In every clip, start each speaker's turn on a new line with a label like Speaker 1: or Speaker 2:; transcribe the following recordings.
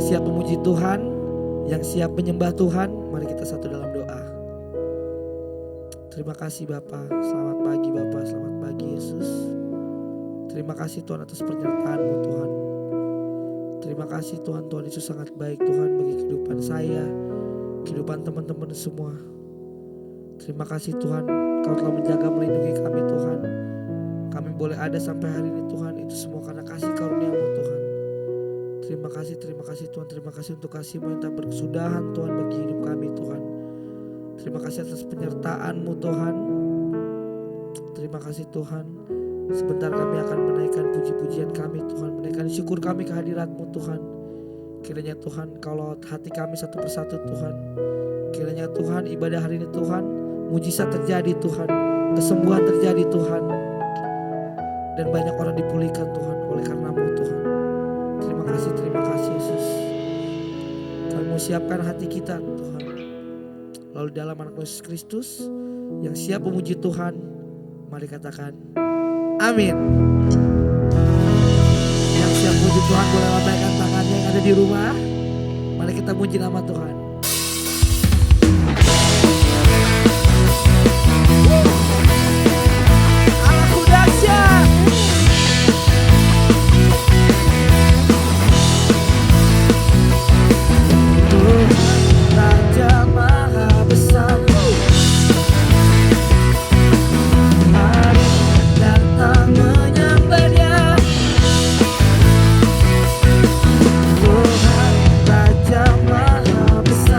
Speaker 1: siap memuji Tuhan, yang siap menyembah Tuhan. Mari kita satu dalam doa. Terima kasih Bapa, selamat pagi Bapa, selamat pagi Yesus. Terima kasih Tuhan atas penyertaan-Mu Tuhan. Terima kasih Tuhan, Tuhan Yesus sangat baik Tuhan bagi kehidupan saya, kehidupan teman-teman semua. Terima kasih Tuhan, Kau telah menjaga melindungi kami Tuhan. Kami boleh ada sampai hari ini Tuhan, itu semua karena kasih karunia-Mu Tuhan. Terima kasih Tuhan, terima kasih untuk kasih-Mu yang tak berkesudahan Tuhan bagi hidup kami Tuhan. Terima kasih atas penyertaan-Mu Tuhan. Terima kasih Tuhan. Sebentar kami akan menaikkan puji-pujian kami Tuhan, menaikkan syukur kami kehadirat-Mu Tuhan. Kiranya Tuhan, kalau hati kami satu persatu Tuhan, kiranya Tuhan ibadah hari ini Tuhan, mujizat terjadi Tuhan, kesembuhan terjadi Tuhan, dan banyak orang dipulihkan Tuhan oleh karena-Mu Tuhan. Terima kasih Yesus. Kami mau siapkan hati kita Tuhan, lalu dalam anak Yesus Kristus yang siap memuji Tuhan, mari katakan amin. Yang siap memuji Tuhan boleh lambaikan tangannya yang ada di rumah. Mari kita muji nama Tuhan. Aku dahsyat. Tuhan Raja Maha Besar. Mari datang menyembah Dia. Tuhan Raja Maha Besar.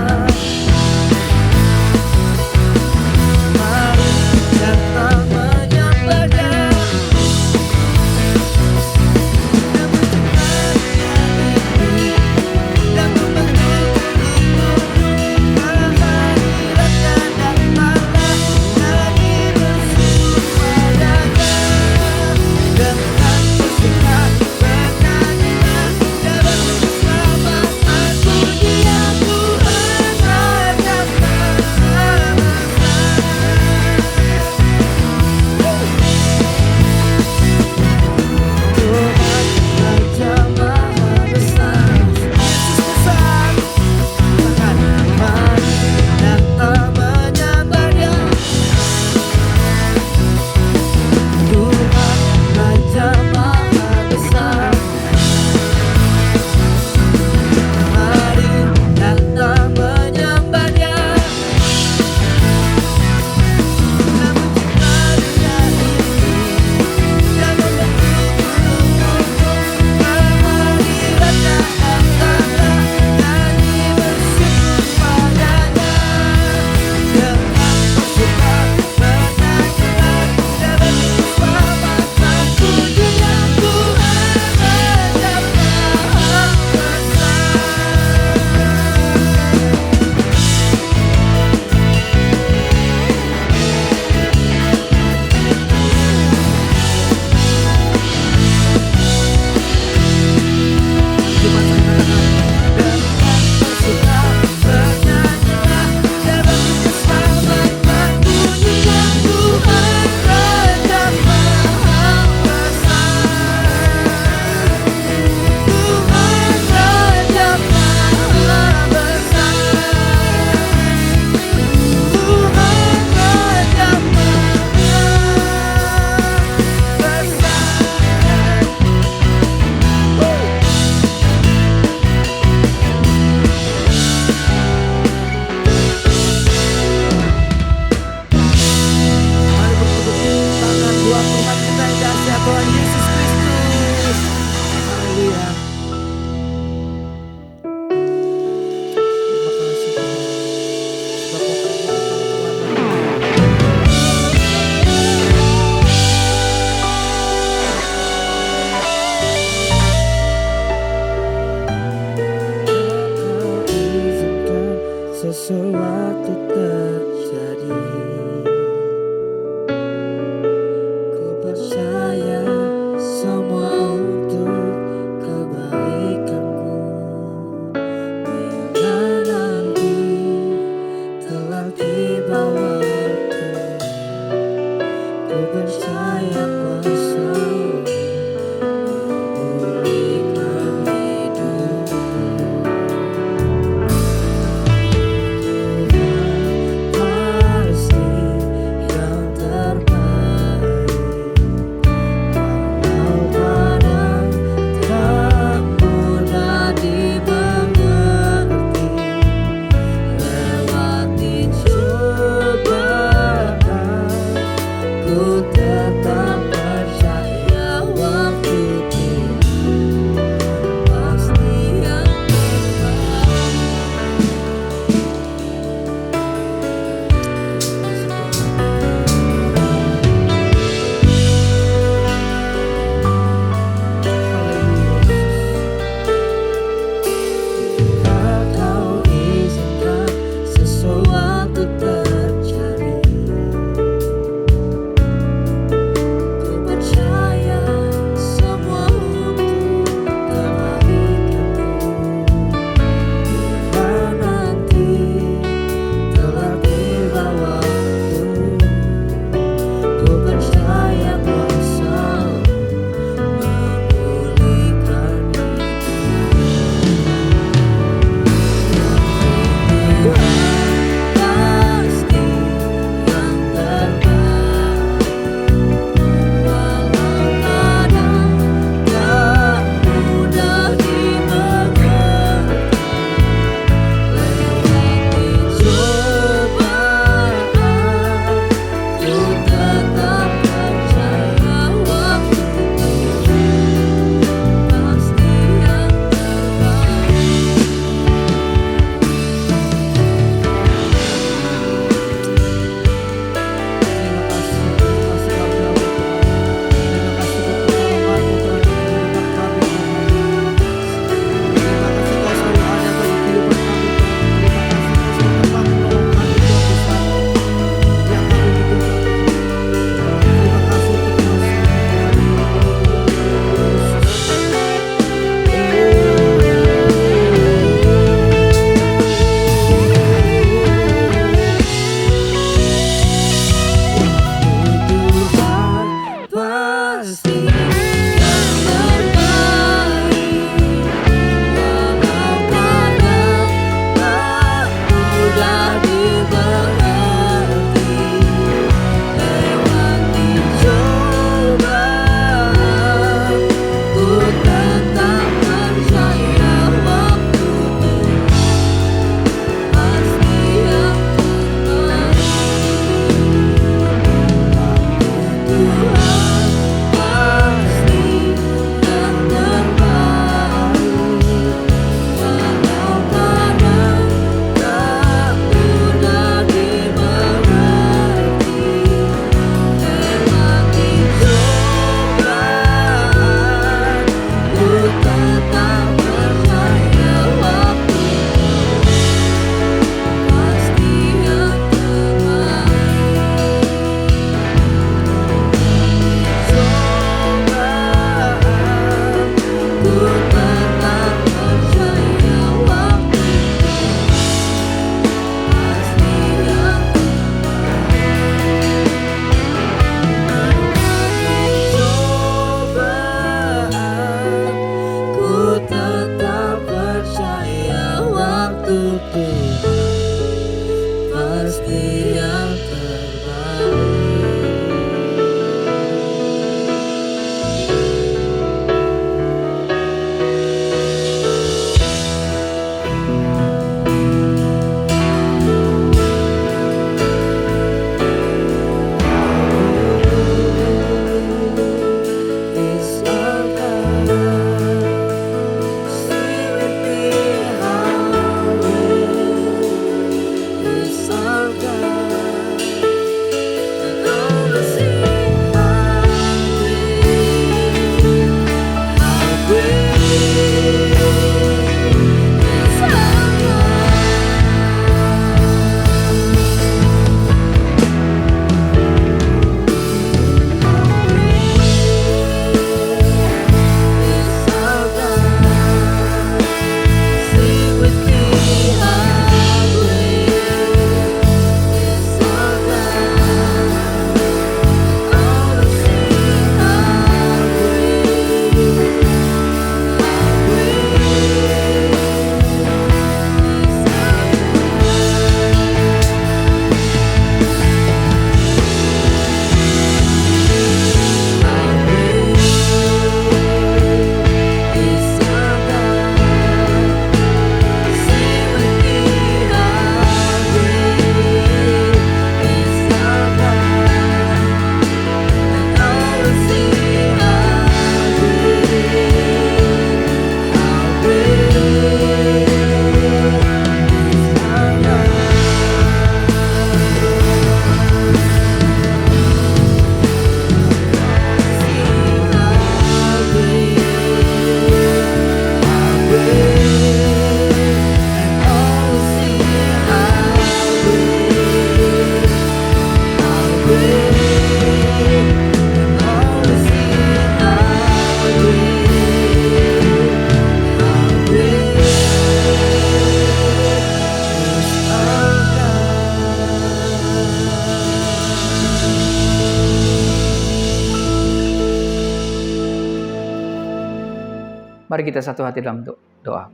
Speaker 2: Mari kita satu hati dalam doa.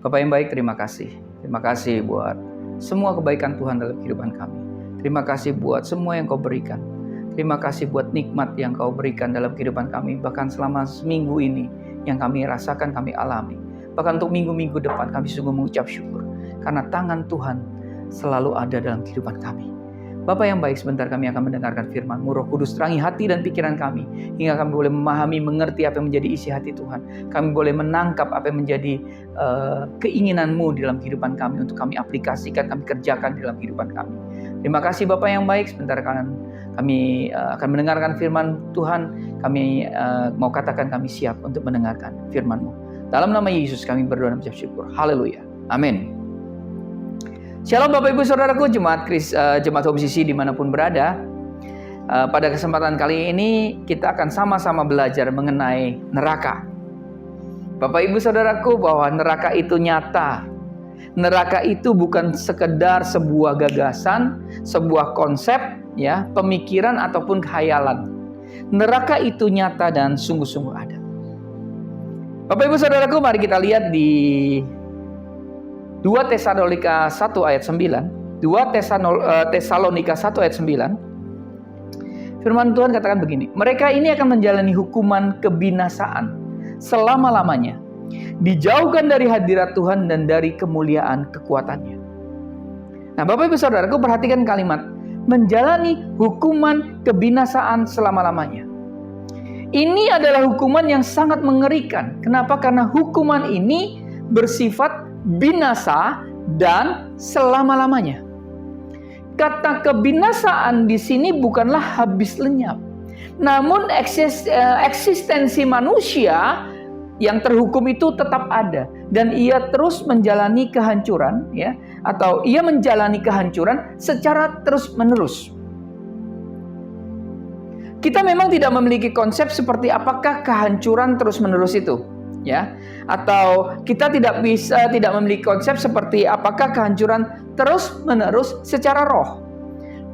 Speaker 2: Bapak yang baik, terima kasih. Terima kasih buat semua kebaikan Tuhan dalam kehidupan kami. Terima kasih buat semua yang Kau berikan. Terima kasih buat nikmat yang Kau berikan dalam kehidupan kami. Bahkan selama seminggu ini yang kami rasakan, kami alami. Bahkan untuk minggu-minggu depan kami sungguh mengucap syukur. Karena tangan Tuhan selalu ada dalam kehidupan kami. Bapak yang baik, sebentar kami akan mendengarkan firman-Mu. Roh Kudus, terangi hati dan pikiran kami, hingga kami boleh memahami, mengerti apa yang menjadi isi hati Tuhan. Kami boleh menangkap apa yang menjadi keinginan-Mu di dalam kehidupan kami, untuk kami aplikasikan, kami kerjakan dalam kehidupan kami. Terima kasih Bapak yang baik, sebentar kami akan mendengarkan firman Tuhan. Kami mau katakan kami siap untuk mendengarkan firman-Mu. Dalam nama Yesus kami berdoa dan mengucap syukur. Haleluya. Amin. Shalom Bapak Ibu Saudaraku, jemaat Hope CC dimanapun berada. Pada kesempatan kali ini kita akan sama-sama belajar mengenai neraka. Bapak Ibu Saudaraku, bahwa neraka itu nyata. Neraka itu bukan sekedar sebuah gagasan, sebuah konsep, ya, pemikiran ataupun khayalan. Neraka itu nyata dan sungguh-sungguh ada. Bapak Ibu Saudaraku, mari kita lihat di 2 Tesalonika 1 ayat 9. 2 Tesalonika 1 ayat 9. Firman Tuhan katakan begini, mereka ini akan menjalani hukuman kebinasaan selama-lamanya, dijauhkan dari hadirat Tuhan dan dari kemuliaan kekuatannya. Nah, Bapak Ibu Saudaraku, perhatikan kalimat menjalani hukuman kebinasaan selama-lamanya. Ini adalah hukuman yang sangat mengerikan. Kenapa? Karena hukuman ini bersifat binasa dan selama-lamanya. Kata kebinasaan di sini bukanlah habis lenyap, namun eksistensi manusia yang terhukum itu tetap ada, dan ia terus menjalani kehancuran, ya, atau ia menjalani kehancuran secara terus-menerus. Kita memang tidak memiliki konsep seperti apakah kehancuran terus-menerus itu, ya, atau kita tidak memiliki konsep seperti apakah kehancuran terus-menerus secara roh.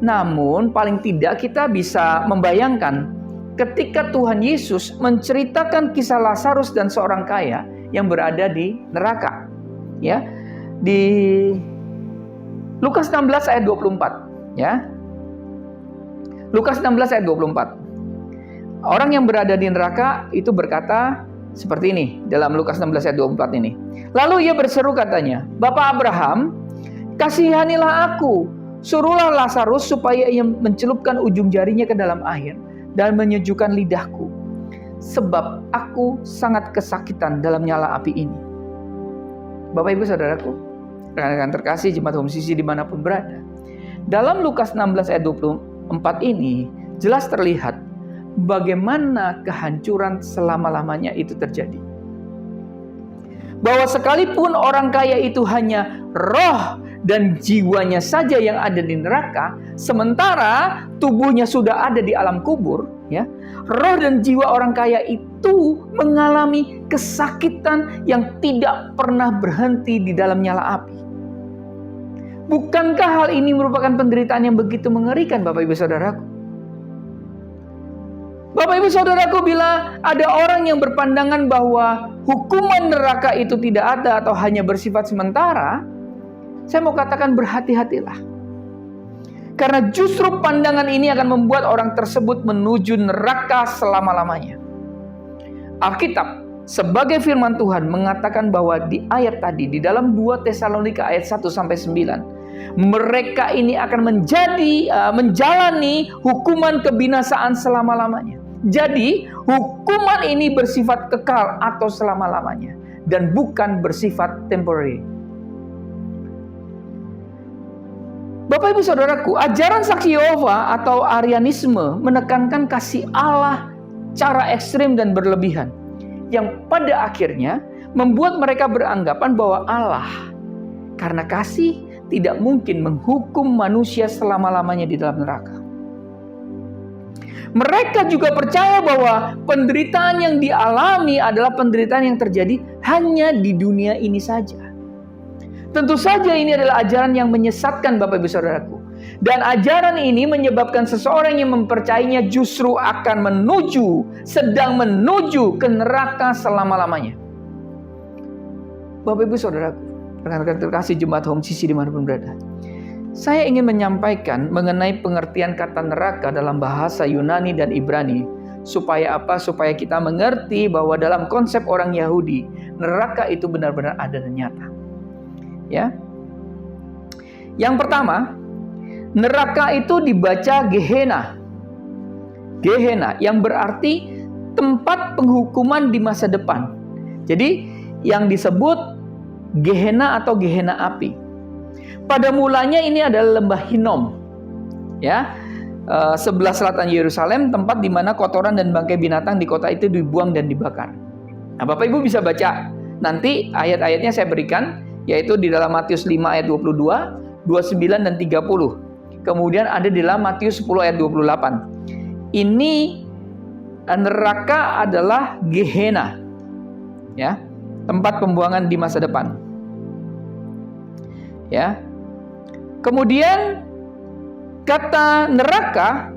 Speaker 2: Namun paling tidak kita bisa membayangkan ketika Tuhan Yesus menceritakan kisah Lazarus dan seorang kaya yang berada di neraka, ya, di Lukas 16 ayat 24, ya. Lukas 16 ayat 24. Orang yang berada di neraka itu berkata seperti ini dalam Lukas 16 ayat 24 ini. Lalu ia berseru katanya, Bapak Abraham, kasihanilah aku, suruhlah Lazarus supaya ia mencelupkan ujung jarinya ke dalam air dan menyejukkan lidahku, sebab aku sangat kesakitan dalam nyala api ini. Bapak Ibu Saudaraku, rekan-rekan terkasih jemaat Home CC dimanapun berada, dalam Lukas 16 ayat 24 ini jelas terlihat bagaimana kehancuran selama-lamanya itu terjadi. Bahwa sekalipun orang kaya itu hanya roh dan jiwanya saja yang ada di neraka, sementara tubuhnya sudah ada di alam kubur, ya, roh dan jiwa orang kaya itu mengalami kesakitan yang tidak pernah berhenti di dalam nyala api. Bukankah hal ini merupakan penderitaan yang begitu mengerikan, Bapak Ibu Saudaraku? Bapak Ibu Saudaraku, bila ada orang yang berpandangan bahwa hukuman neraka itu tidak ada atau hanya bersifat sementara, saya mau katakan berhati-hatilah. Karena justru pandangan ini akan membuat orang tersebut menuju neraka selama-lamanya. Alkitab sebagai firman Tuhan mengatakan bahwa di ayat tadi, di dalam 2 Tesalonika ayat 1-9, mereka ini akan menjalani hukuman kebinasaan selama-lamanya. Jadi hukuman ini bersifat kekal atau selama-lamanya dan bukan bersifat temporary. Bapak Ibu Saudaraku, ajaran Saksi Yehova atau Arianisme menekankan kasih Allah cara ekstrim dan berlebihan, yang pada akhirnya membuat mereka beranggapan bahwa Allah karena kasih tidak mungkin menghukum manusia selama-lamanya di dalam neraka. Mereka juga percaya bahwa penderitaan yang dialami adalah penderitaan yang terjadi hanya di dunia ini saja. Tentu saja ini adalah ajaran yang menyesatkan Bapak Ibu Saudaraku. Dan ajaran ini menyebabkan seseorang yang mempercayainya justru akan sedang menuju ke neraka selama-lamanya. Bapak Ibu Saudaraku, rekan-rekan terkasih jemaat Home CC dimanapun berada, saya ingin menyampaikan mengenai pengertian kata neraka dalam bahasa Yunani dan Ibrani. Supaya apa? Supaya kita mengerti bahwa dalam konsep orang Yahudi, neraka itu benar-benar ada dan nyata. Ya. Yang pertama, neraka itu dibaca Gehenna. Gehenna yang berarti tempat penghukuman di masa depan. Jadi yang disebut Gehenna atau Gehenna api. Pada mulanya ini adalah lembah Hinnom, ya, sebelah selatan Yerusalem, tempat di mana kotoran dan bangkai binatang di kota itu dibuang dan dibakar. Nah, Bapak Ibu bisa baca nanti ayat-ayatnya saya berikan, yaitu di dalam Matius 5 ayat 22, 29 dan 30. Kemudian ada di dalam Matius 10 ayat 28. Ini neraka adalah Gehenna, ya, tempat pembuangan di masa depan. Ya. Kemudian kata neraka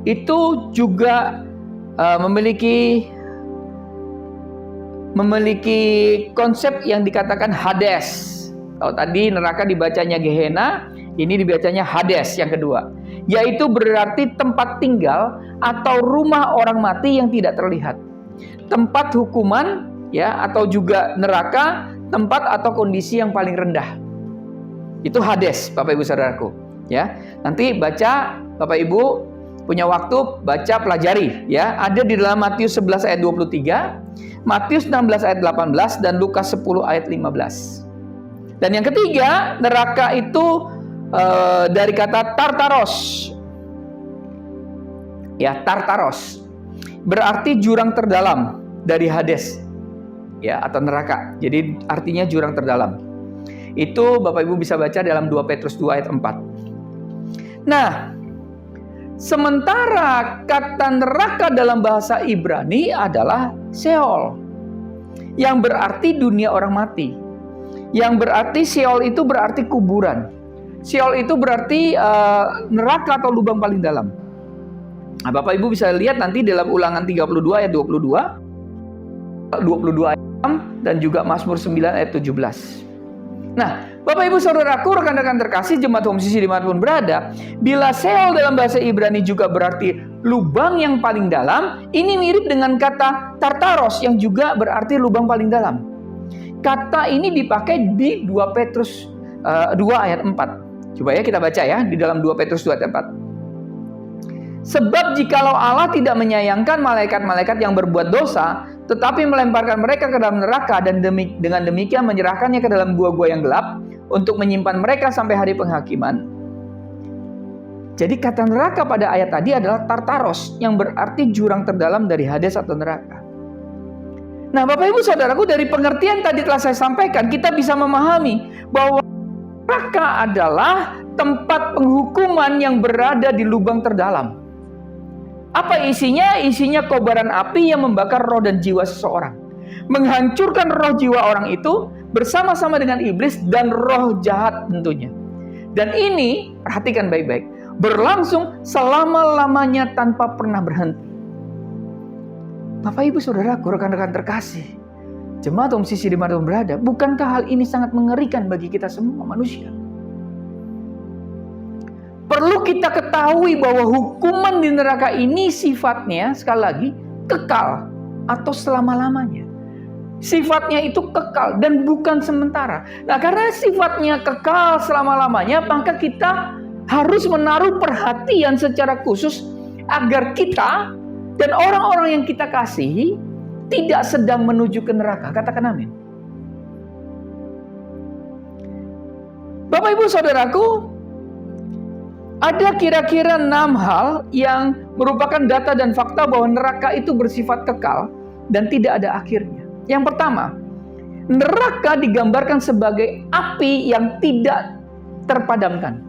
Speaker 2: itu juga memiliki konsep yang dikatakan Hades. Kalau tadi neraka dibacanya Gehenna, ini dibacanya Hades yang kedua, yaitu berarti tempat tinggal atau rumah orang mati yang tidak terlihat. Tempat hukuman, ya, atau juga neraka, tempat atau kondisi yang paling rendah. Itu Hades, Bapak Ibu Saudaraku, ya. Nanti baca, Bapak Ibu punya waktu baca, pelajari, ya. Ada di dalam Matius 11 ayat 23, Matius 16 ayat 18 dan Lukas 10 ayat 15. Dan yang ketiga, neraka itu dari kata Tartaros. Ya, Tartaros berarti jurang terdalam dari Hades, ya, atau neraka. Jadi artinya jurang terdalam. Itu Bapak Ibu bisa baca dalam 2 Petrus 2 ayat 4. Nah, sementara kata neraka dalam bahasa Ibrani adalah Sheol, yang berarti dunia orang mati. Yang berarti Sheol itu berarti kuburan. Sheol itu berarti neraka atau lubang paling dalam. Nah, Bapak Ibu bisa lihat nanti dalam Ulangan 32 ayat 22, 22 ayat 6, dan juga Mazmur 9 ayat 17. Nah, Bapak Ibu Saudaraku, rekan-rekan terkasih jemaat Home CC dimanapun berada, bila Sheol dalam bahasa Ibrani juga berarti lubang yang paling dalam, ini mirip dengan kata Tartaros yang juga berarti lubang paling dalam. Kata ini dipakai di 2 Petrus 2 ayat 4. Coba ya kita baca ya di dalam 2 Petrus 2 ayat 4. Sebab jikalau Allah tidak menyayangkan malaikat-malaikat yang berbuat dosa, tetapi melemparkan mereka ke dalam neraka dan dengan demikian menyerahkannya ke dalam gua-gua yang gelap untuk menyimpan mereka sampai hari penghakiman. Jadi kata neraka pada ayat tadi adalah Tartaros yang berarti jurang terdalam dari Hades atau neraka. Nah, Bapak Ibu Saudaraku, dari pengertian tadi telah saya sampaikan, kita bisa memahami bahwa neraka adalah tempat penghukuman yang berada di lubang terdalam. Apa isinya? Isinya kobaran api yang membakar roh dan jiwa seseorang, menghancurkan roh jiwa orang itu bersama-sama dengan iblis dan roh jahat tentunya. Dan ini, perhatikan baik-baik, berlangsung selama-lamanya tanpa pernah berhenti. Bapak Ibu Saudaraku, rekan-rekan terkasih, jemaat Home CC dimanapun berada, bukankah hal ini sangat mengerikan bagi kita semua manusia? Perlu kita ketahui bahwa hukuman di neraka ini sifatnya, sekali lagi, kekal atau selama-lamanya. Sifatnya itu kekal dan bukan sementara. Nah, karena sifatnya kekal selama-lamanya, maka kita harus menaruh perhatian secara khusus agar kita dan orang-orang yang kita kasihi tidak sedang menuju ke neraka. Katakan amin. Bapak Ibu Saudaraku, ada kira-kira 6 hal yang merupakan data dan fakta bahwa neraka itu bersifat kekal dan tidak ada akhirnya. Yang pertama, neraka digambarkan sebagai api yang tidak terpadamkan.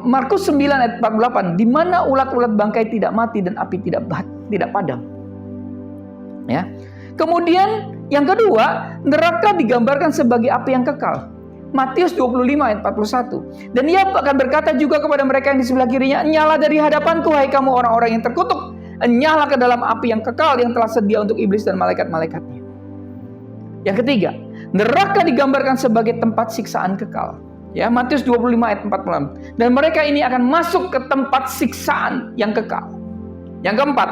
Speaker 2: Markus 9 ayat 48, di mana ulat-ulat bangkai tidak mati dan api tidak padam. Ya. Kemudian yang kedua, neraka digambarkan sebagai api yang kekal. Matius 25 ayat 41. Dan ia akan berkata juga kepada mereka yang di sebelah kirinya, "Nyala dari hadapanku, hai kamu orang-orang yang terkutuk. Nyala ke dalam api yang kekal yang telah sedia untuk iblis dan malaikat-malaikatnya." Yang ketiga, neraka digambarkan sebagai tempat siksaan kekal. Ya, Matius 25 ayat 46. Dan mereka ini akan masuk ke tempat siksaan yang kekal. Yang keempat,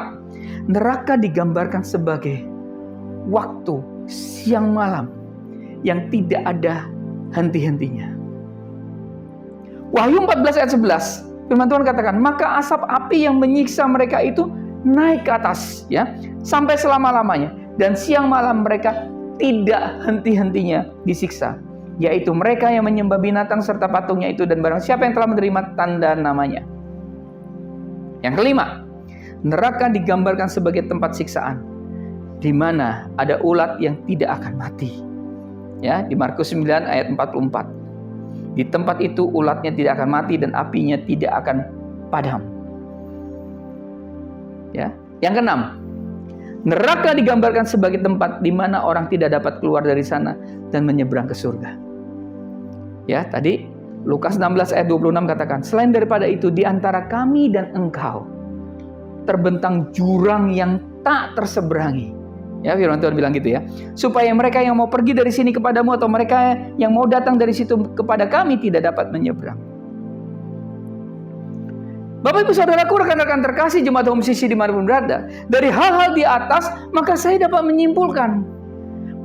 Speaker 2: neraka digambarkan sebagai waktu siang malam yang tidak ada henti-hentinya. Wahyu 14 ayat 11, firman Tuhan katakan, "Maka asap api yang menyiksa mereka itu naik ke atas, ya, sampai selama-lamanya, dan siang malam mereka tidak henti-hentinya disiksa, yaitu mereka yang menyembah binatang serta patungnya itu, dan barang siapa yang telah menerima tanda namanya." Yang kelima, neraka digambarkan sebagai tempat siksaan, di mana ada ulat yang tidak akan mati. Ya, di Markus 9 ayat 44. Di tempat itu ulatnya tidak akan mati dan apinya tidak akan padam. Ya. Yang keenam, neraka digambarkan sebagai tempat di mana orang tidak dapat keluar dari sana dan menyeberang ke surga. Ya, tadi Lukas 16 ayat 26 katakan, "Selain daripada itu di antara kami dan engkau terbentang jurang yang tak terseberangi." Ya, firman Tuhan bilang gitu ya. "Supaya mereka yang mau pergi dari sini kepadamu atau mereka yang mau datang dari situ kepada kami tidak dapat menyeberang." Bapak Ibu Saudaraku, rekan-rekan terkasih jemaat Home CC dimanapun berada, dari hal-hal di atas, maka saya dapat menyimpulkan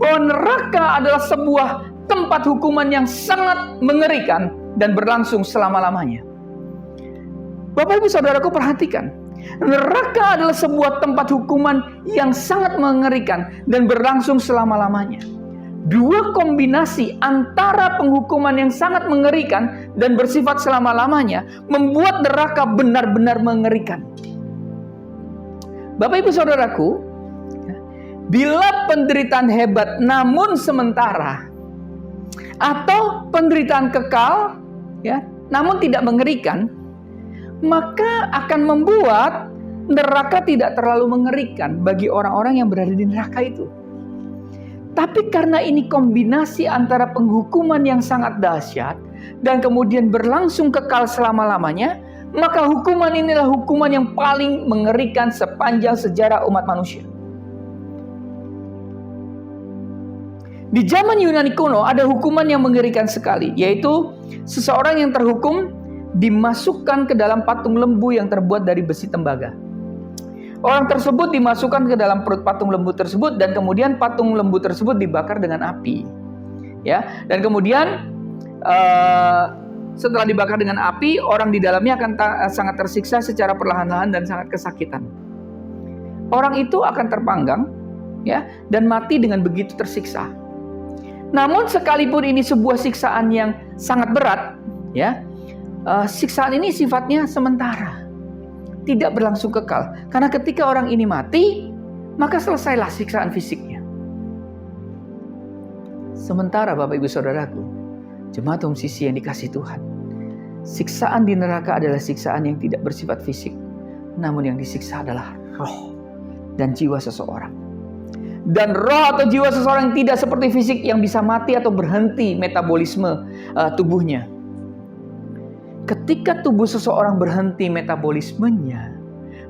Speaker 2: bahwa neraka adalah sebuah tempat hukuman yang sangat mengerikan dan berlangsung selama-lamanya. Bapak Ibu Saudaraku, perhatikan. Neraka adalah sebuah tempat hukuman yang sangat mengerikan dan berlangsung selama-lamanya. Dua kombinasi antara penghukuman yang sangat mengerikan dan bersifat selama-lamanya membuat neraka benar-benar mengerikan. Bapak Ibu Saudaraku, bila penderitaan hebat namun sementara, atau penderitaan kekal, ya, namun tidak mengerikan, maka akan membuat neraka tidak terlalu mengerikan bagi orang-orang yang berada di neraka itu. Tapi karena ini kombinasi antara penghukuman yang sangat dahsyat dan kemudian berlangsung kekal selama-lamanya, maka hukuman inilah hukuman yang paling mengerikan sepanjang sejarah umat manusia. Di zaman Yunani kuno ada hukuman yang mengerikan sekali, yaitu seseorang yang terhukum dimasukkan ke dalam patung lembu yang terbuat dari besi tembaga. Orang tersebut dimasukkan ke dalam perut patung lembu tersebut dan kemudian patung lembu tersebut dibakar dengan api. Ya, dan kemudian setelah dibakar dengan api, orang di dalamnya akan sangat tersiksa secara perlahan-lahan dan sangat kesakitan. Orang itu akan terpanggang, ya, dan mati dengan begitu tersiksa. Namun sekalipun ini sebuah siksaan yang sangat berat, ya, siksaan ini sifatnya sementara, tidak berlangsung kekal. Karena ketika orang ini mati, maka selesailah siksaan fisiknya. Sementara Bapak Ibu Saudaraku, jemaat Home CC yang dikasihi Tuhan, siksaan di neraka adalah siksaan yang tidak bersifat fisik, namun yang disiksa adalah roh dan jiwa seseorang. Dan roh atau jiwa seseorang tidak seperti fisik yang bisa mati atau berhenti metabolisme tubuhnya. Ketika tubuh seseorang berhenti metabolismenya,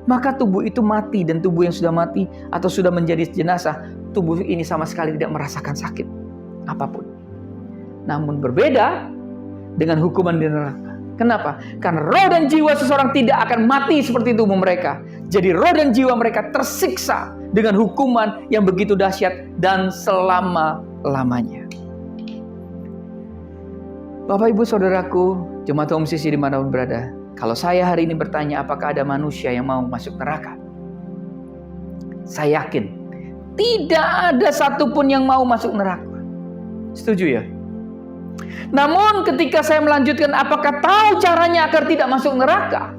Speaker 2: maka tubuh itu mati, dan tubuh yang sudah mati atau sudah menjadi jenazah, tubuh ini sama sekali tidak merasakan sakit apapun. Namun berbeda dengan hukuman di neraka. Kenapa? Karena roh dan jiwa seseorang tidak akan mati seperti tubuh mereka. Jadi roh dan jiwa mereka tersiksa dengan hukuman yang begitu dahsyat dan selama-lamanya. Bapak Ibu Saudaraku, jemaat Home CC dimanapun berada, kalau saya hari ini bertanya apakah ada manusia yang mau masuk neraka, saya yakin tidak ada satupun yang mau masuk neraka. Setuju ya? Namun ketika saya melanjutkan, apakah tahu caranya agar tidak masuk neraka?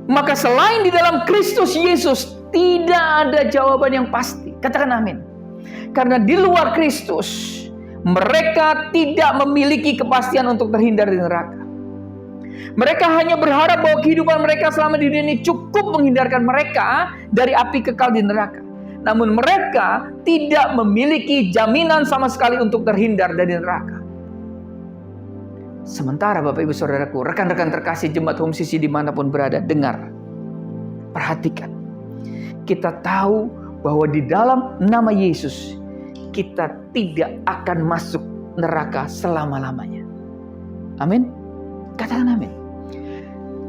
Speaker 2: Maka selain di dalam Kristus Yesus, tidak ada jawaban yang pasti. Katakan amin. Karena di luar Kristus, mereka tidak memiliki kepastian untuk terhindar dari neraka. Mereka hanya berharap bahwa kehidupan mereka selama di dunia ini cukup menghindarkan mereka dari api kekal di neraka. Namun mereka tidak memiliki jaminan sama sekali untuk terhindar dari neraka. Sementara Bapak Ibu Saudaraku, rekan-rekan terkasih jemaat Home Sisi dimanapun berada, dengar, perhatikan. Kita tahu bahwa di dalam nama Yesus kita tidak akan masuk neraka selama-lamanya. Amin. Katakan amin.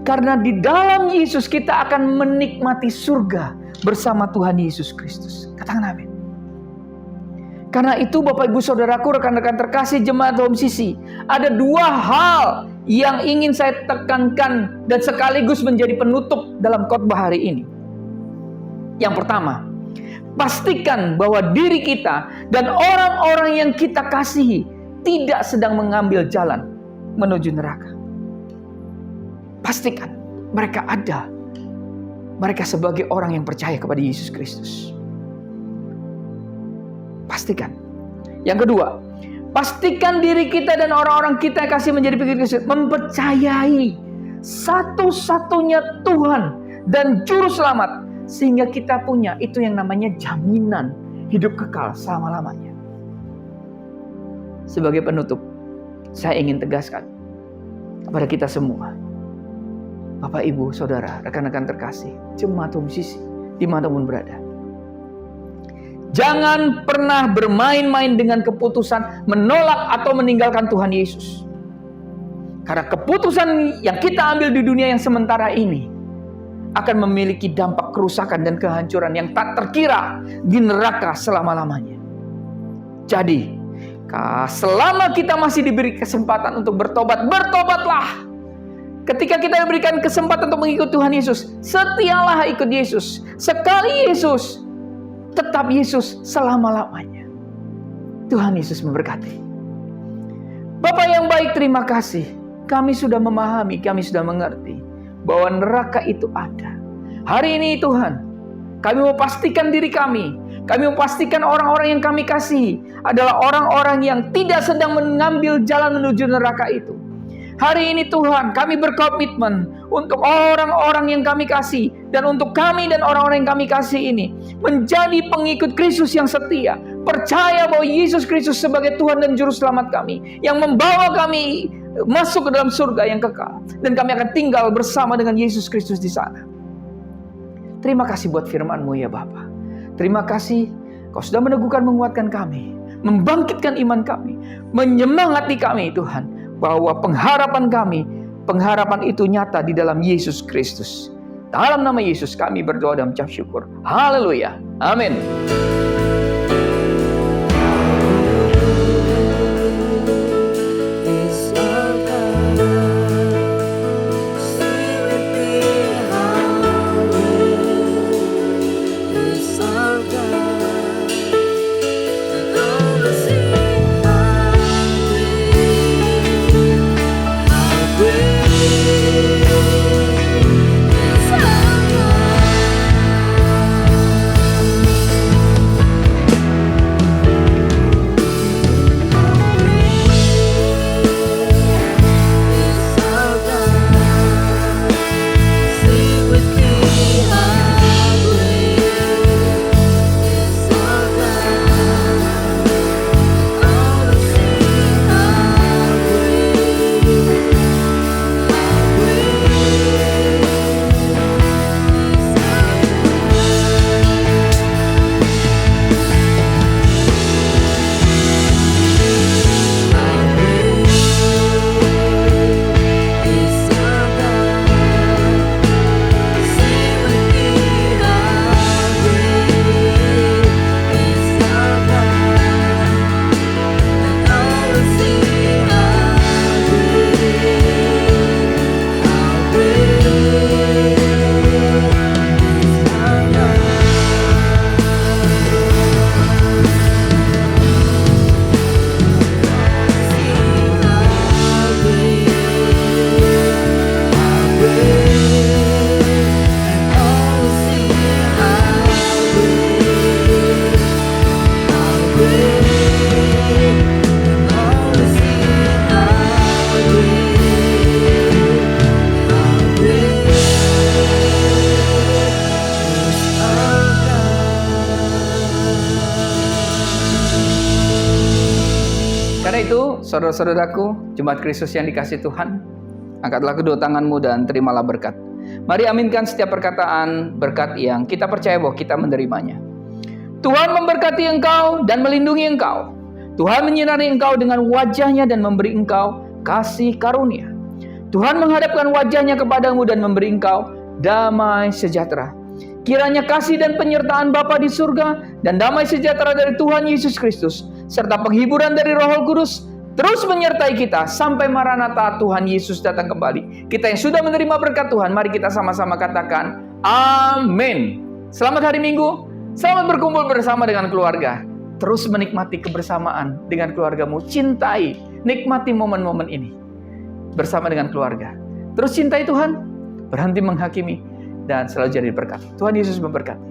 Speaker 2: Karena di dalam Yesus kita akan menikmati surga bersama Tuhan Yesus Kristus. Katakan amin. Karena itu Bapak Ibu Saudaraku, rekan-rekan terkasih jemaat Home Sisi, ada dua hal yang ingin saya tekankan dan sekaligus menjadi penutup dalam khotbah hari ini. Yang pertama, pastikan bahwa diri kita dan orang-orang yang kita kasihi tidak sedang mengambil jalan menuju neraka. Pastikan mereka ada. Mereka sebagai orang yang percaya kepada Yesus Kristus. Pastikan. Yang kedua, pastikan diri kita dan orang-orang kita yang kasih menjadi pengikut Kristus mempercayai satu-satunya Tuhan dan Juru Selamat, sehingga kita punya itu yang namanya jaminan hidup kekal selama-lamanya. Sebagai penutup, saya ingin tegaskan kepada kita semua, Bapak, Ibu, Saudara, rekan-rekan terkasih, jemaat Home Sisi dimanapun berada, jangan pernah bermain-main dengan keputusan menolak atau meninggalkan Tuhan Yesus. Karena keputusan yang kita ambil di dunia yang sementara ini akan memiliki dampak kerusakan dan kehancuran yang tak terkira di neraka selama-lamanya. Jadi, selama kita masih diberi kesempatan untuk bertobat, bertobatlah. Ketika kita diberikan kesempatan untuk mengikut Tuhan Yesus, setialah ikut Yesus. Sekali Yesus, tetap Yesus selama-lamanya. Tuhan Yesus memberkati. Bapak yang baik, terima kasih. Kami sudah memahami, kami sudah mengerti bahwa neraka itu ada. Hari ini Tuhan, kami mau pastikan diri kami. Kami mau pastikan orang-orang yang kami kasihi adalah orang-orang yang tidak sedang mengambil jalan menuju neraka itu. Hari ini Tuhan, kami berkomitmen untuk orang-orang yang kami kasih dan untuk kami dan orang-orang yang kami kasih ini menjadi pengikut Kristus yang setia, percaya bahwa Yesus Kristus sebagai Tuhan dan Juru Selamat kami yang membawa kami masuk ke dalam surga yang kekal, dan kami akan tinggal bersama dengan Yesus Kristus di sana. Terima kasih buat firman-Mu ya Bapa. Terima kasih Kau sudah meneguhkan, menguatkan kami, membangkitkan iman kami, menyemangati kami Tuhan, bahwa pengharapan itu nyata di dalam Yesus Kristus. Dalam nama Yesus kami berdoa dan mengucap syukur. Haleluya. Amin. Karena itu, saudara-saudaraku, jemaat Kristus yang dikasihi Tuhan, angkatlah kedua tanganmu dan terimalah berkat. Mari aminkan setiap perkataan berkat yang kita percaya bahwa kita menerimanya. Tuhan memberkati engkau dan melindungi engkau. Tuhan menyinari engkau dengan wajah-Nya dan memberi engkau kasih karunia. Tuhan menghadapkan wajah-Nya kepadamu dan memberi engkau damai sejahtera. Kiranya kasih dan penyertaan Bapa di surga dan damai sejahtera dari Tuhan Yesus Kristus serta penghiburan dari Roh Kudus terus menyertai kita sampai Maranatha Tuhan Yesus datang kembali. Kita yang sudah menerima berkat Tuhan, mari kita sama-sama katakan amin. Selamat hari Minggu, selamat berkumpul bersama dengan keluarga. Terus menikmati kebersamaan dengan keluargamu. Cintai, nikmati momen-momen ini bersama dengan keluarga. Terus cintai Tuhan, berhenti menghakimi, dan selalu jadi berkat. Tuhan Yesus memberkati.